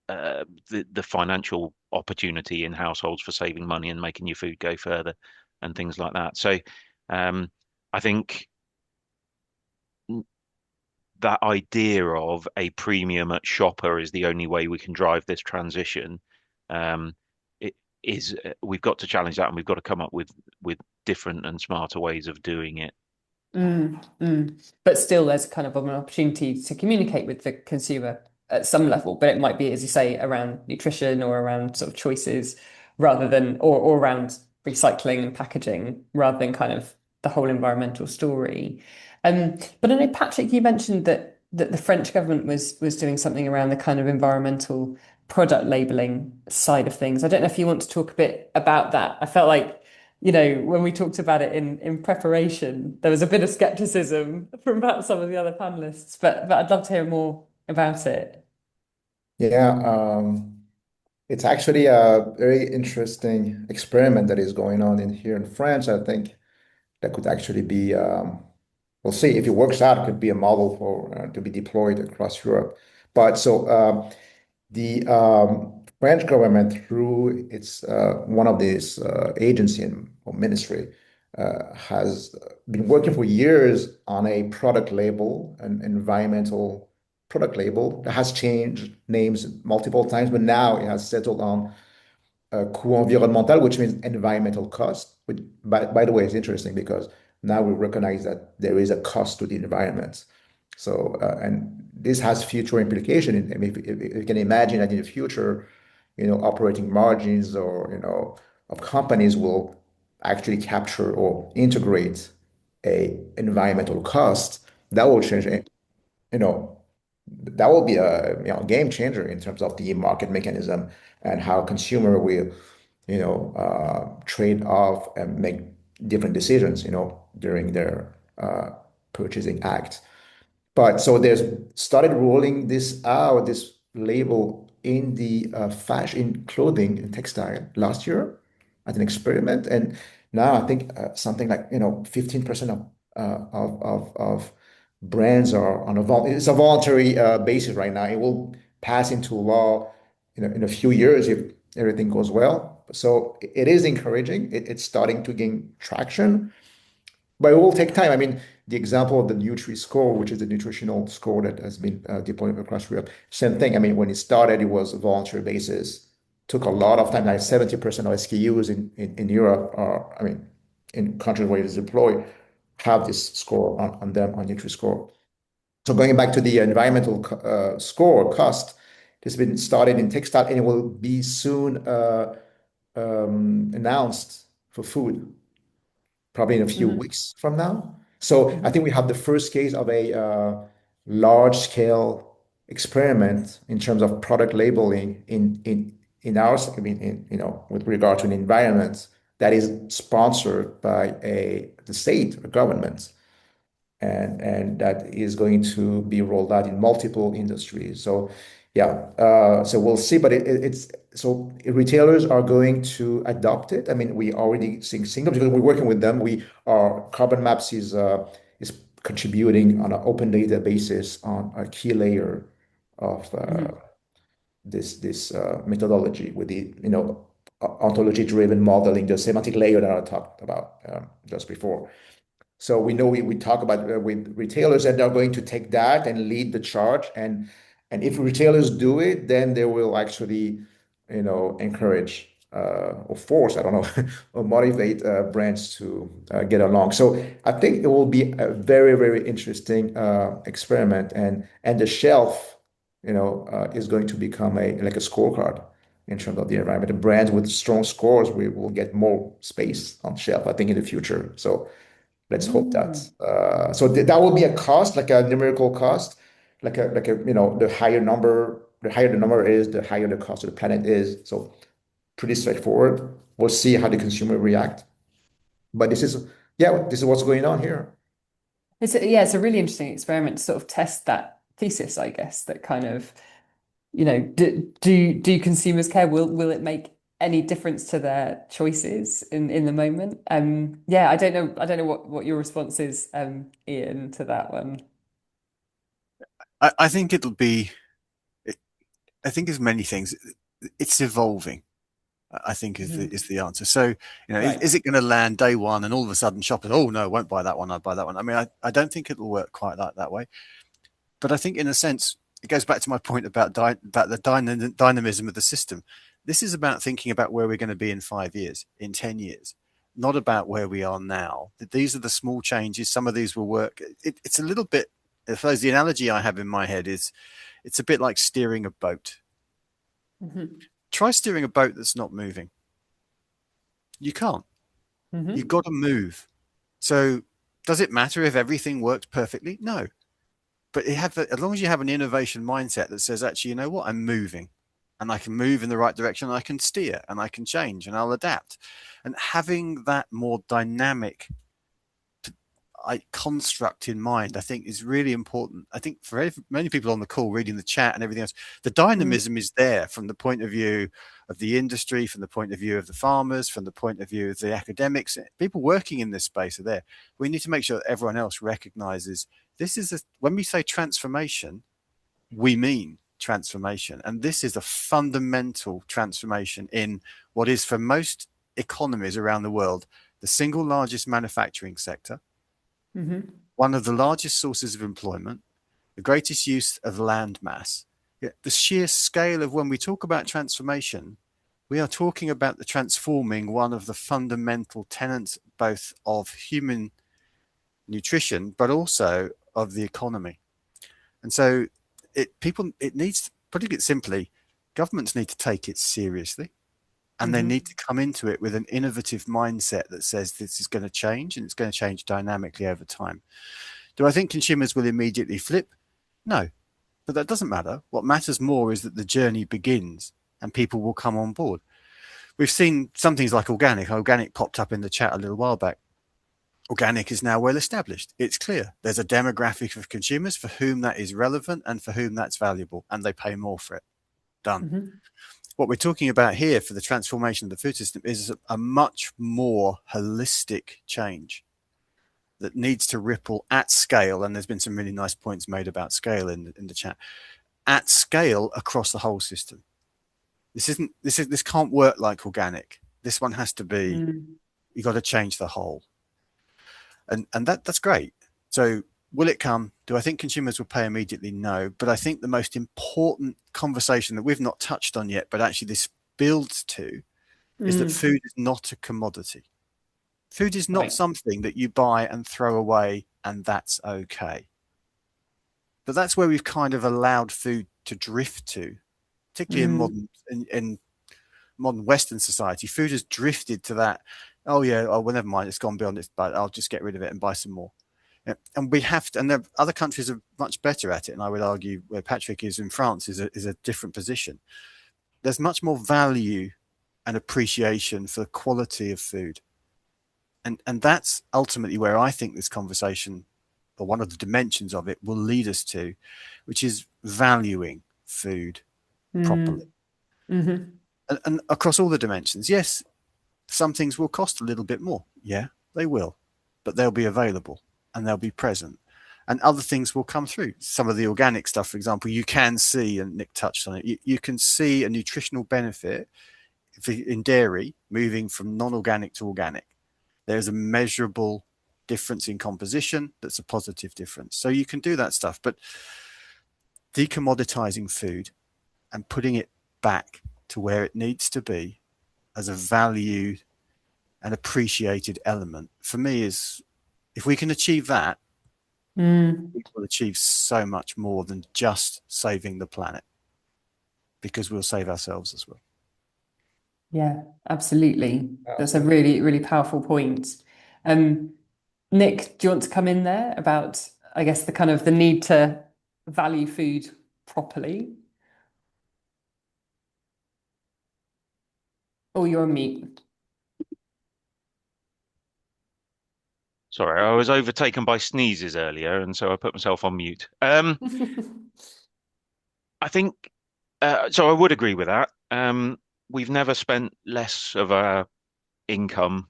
the financial opportunity in households for saving money and making your food go further and things like that. So um, I think that idea of a premium at shopper is the only way we can drive this transition. Um, it is we've got to challenge that, and we've got to come up with different and smarter ways of doing it. Mm, mm. But still, there's kind of an opportunity to communicate with the consumer at some level. But it might be, as you say, around nutrition or around sort of choices rather than, or around recycling and packaging rather than kind of the whole environmental story. But I know, Patrick, you mentioned that the French government was doing something around the kind of environmental product labeling side of things. I don't know if you want to talk a bit about that. I felt like when we talked about it in preparation, there was a bit of skepticism from perhaps some of the other panelists, but I'd love to hear more about it. Yeah, it's actually a very interesting experiment that is going on in here in France. I think that could actually be, we'll see if it works out, it could be a model for to be deployed across Europe. But so the French government, through its one of these agency or ministry, has been working for years on a product label, an environmental product label that has changed names multiple times, but now it has settled on coût environnemental, which means environmental cost. Which, by the way, is interesting because now we recognize that there is a cost to the environment. So, and this has future implication. I mean, if you can imagine that in the future, operating margins or, of companies will actually capture or integrate a environmental cost, that will change, you know, that will be a game changer in terms of the market mechanism and how consumer will trade off and make different decisions during their purchasing act. But so there's started rolling this out, this label in the fashion, in clothing and textile last year as an experiment, and now I think something like 15% of brands are on it's a voluntary basis right now. It will pass into law in a few years if everything goes well. So it is encouraging. It's starting to gain traction. But it will take time. I mean, the example of the Nutri score, which is a nutritional score that has been deployed across Europe, same thing. I mean, when it started, it was a voluntary basis. Took a lot of time. Like 70% of SKUs in Europe are, I mean, in countries where it is deployed, have this score on them, on Nutri score. So going back to the environmental score cost, it's been started in textile and it will be soon announced for food probably in a few Mm, weeks from now. So I think we have the first case of a large scale experiment in terms of product labeling in our, I mean, with regard to an environment that is sponsored by the state or government and that is going to be rolled out in multiple industries. So yeah, so we'll see, but it's so retailers are going to adopt it. I mean, we already seeing them because we're working with them. We our Carbon Maps is contributing on an open data basis on a key layer of mm. this methodology with the ontology driven modeling, the semantic layer that I talked about just before. So we know we talk about with retailers, and they're going to take that and lead the charge. And if retailers do it, then they will actually, encourage or force, I don't know, or motivate brands to get along. So I think it will be a very, very interesting experiment, and the shelf, is going to become like a scorecard in terms of the environment. And brands with strong scores, we will get more space on shelf, I think, in the future. So let's hope that. Mm. That will be a cost, like a numerical cost, the higher the number is, the higher the cost of the planet is. So pretty straightforward. We'll see how the consumer react. But this is what's going on here. It's a really interesting experiment to sort of test that thesis, I guess, that kind of, do consumers care? Will it make any difference to their choices in the moment? Yeah, I don't know what your response is, Ian, to that one. I think it'll be. I think there's many things. It's evolving. I think is Mhm. the answer. So Right. is it going to land day one and all of a sudden shoppers? Oh no, I won't buy that one. I'll buy that one. I mean, I don't think it'll work quite like that way. But I think in a sense it goes back to my point about the dynamism of the system. This is about thinking about where we're going to be in 5 years, in 10 years, not about where we are now. These are the small changes. Some of these will work. It's a little bit. I suppose the analogy I have in my head is it's a bit like steering a boat. Hmm. Try steering a boat that's not moving. You can't. You've Hmm. got to move. So does it matter if everything works perfectly? No. But as long as you have an innovation mindset that says, actually, you know what, I'm moving and I can move in the right direction, and I can steer and I can change and I'll adapt. And having that more dynamic construct in mind, I think is really important. I think for many people on the call, reading the chat and everything else, the dynamism is there from the point of view of the industry, from the point of view of the farmers, from the point of view of the academics. People working in this space are there. We need to make sure that everyone else recognizes when we say transformation, we mean transformation. And this is a fundamental transformation in what is, for most economies around the world, the single largest manufacturing sector, Hmm. one of the largest sources of employment, the greatest use of land mass. The sheer scale of when we talk about transformation, we are talking about the transforming one of the fundamental tenets both of human nutrition, but also of the economy. And so it needs, putting it simply, governments need to take it seriously, and they need Hmm. to come into it with an innovative mindset that says this is going to change, and it's going to change dynamically over time. Do I think consumers will immediately flip? No, but that doesn't matter. What matters more is that the journey begins and people will come on board. We've seen some things like organic. Organic popped up in the chat a little while back. Organic is now well established. It's clear there's a demographic of consumers for whom that is relevant and for whom that's valuable, and they pay more for it. Done. Hmm. What we're talking about here for the transformation of the food system is a much more holistic change that needs to ripple at scale. And there's been some really nice points made about scale in the chat. At scale across the whole system. This can't work like organic. This one has to be, Mm. you got to change the whole. And that's great. So will it come? Do I think consumers will pay immediately? No. But I think the most important conversation that we've not touched on yet, but actually this builds to, is that Mm. food is not a commodity. Food is not Right. something that you buy and throw away and that's okay. But that's where we've kind of allowed food to drift to, particularly Mm. in modern Western society. Food has drifted to that. Oh yeah, oh well, never mind. It's gone beyond its, but I'll just get rid of it and buy some more. Yeah, and we have to, and there, other countries are much better at it. And I would argue where Patrick is in France is a different position. There's much more value and appreciation for the quality of food, and that's ultimately where I think this conversation, or one of the dimensions of it, will lead us to, which is valuing food properly, Mm. Hmm. and across all the dimensions. Yes, some things will cost a little bit more. Yeah, they will, but they'll be available and they'll be present. And other things will come through. Some of the organic stuff, for example, you can see, and Nick touched on it, you can see a nutritional benefit in dairy moving from non organic to organic. There's a measurable difference in composition that's a positive difference. So you can do that stuff, but decommoditizing food and putting it back to where it needs to be as a valued and appreciated element, for me, is, if we can achieve that, we will achieve so much more than just saving the planet, because we'll save ourselves as well. Yeah, absolutely. That's a really, really powerful point. Nick, do you want to come in there about, I guess, the kind of the need to value food properly? Oh, you're on mute. Sorry, I was overtaken by sneezes earlier, and so I put myself on mute. I think so. I would agree with that. We've never spent less of our income,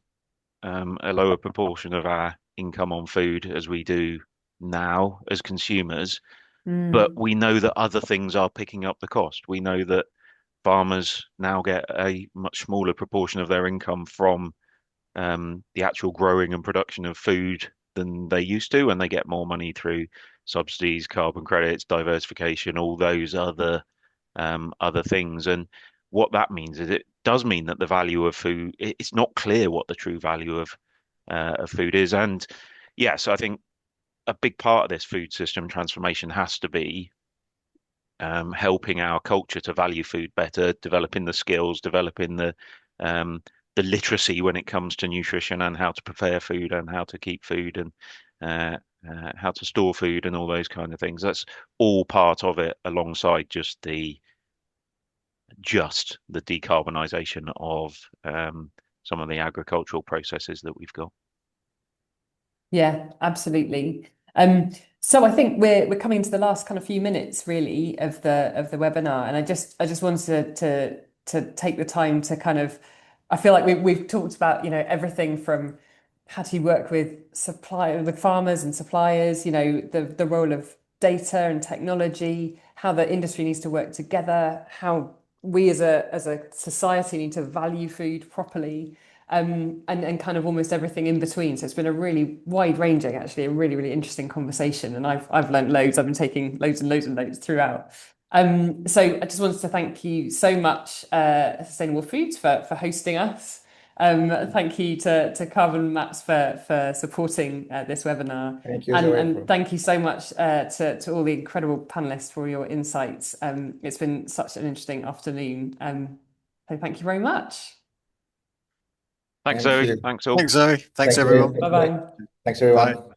a lower proportion of our income on food as we do now as consumers. But we know that other things are picking up the cost. We know that farmers now get a much smaller proportion of their income from the actual growing and production of food than they used to, and they get more money through subsidies, carbon credits, diversification, all those other things. And what that means is it does mean that the value of food, it's not clear what the true value of food is. And yes, I think a big part of this food system transformation has to be helping our culture to value food better, developing the skills, developing the literacy when it comes to nutrition and how to prepare food and how to keep food and how to store food and all those kind of things. That's all part of it, alongside just the decarbonisation of some of the agricultural processes that we've got. Yeah, absolutely. So I think we're coming to the last kind of few minutes really of the webinar, and I just wanted to take the time to kind of, I feel like we've talked about, everything from how do you work with farmers and suppliers, the role of data and technology, how the industry needs to work together, how we as a society need to value food properly, and kind of almost everything in between. So it's been a really wide-ranging, actually, a really, really interesting conversation. And I've learned loads. I've been taking loads and loads and loads throughout. So I just wanted to thank you so much, Sustainable Foods, for hosting us. Thank you to Carbon Maps for supporting this webinar. Thank you, Zoe. And thank you so much to all the incredible panelists for your insights. It's been such an interesting afternoon. So thank you very much. Thanks, Thank Zoe. you. Thanks all. Thanks, Zoe. Thanks, Thank you. everyone. Bye bye. Thanks, everyone. Bye.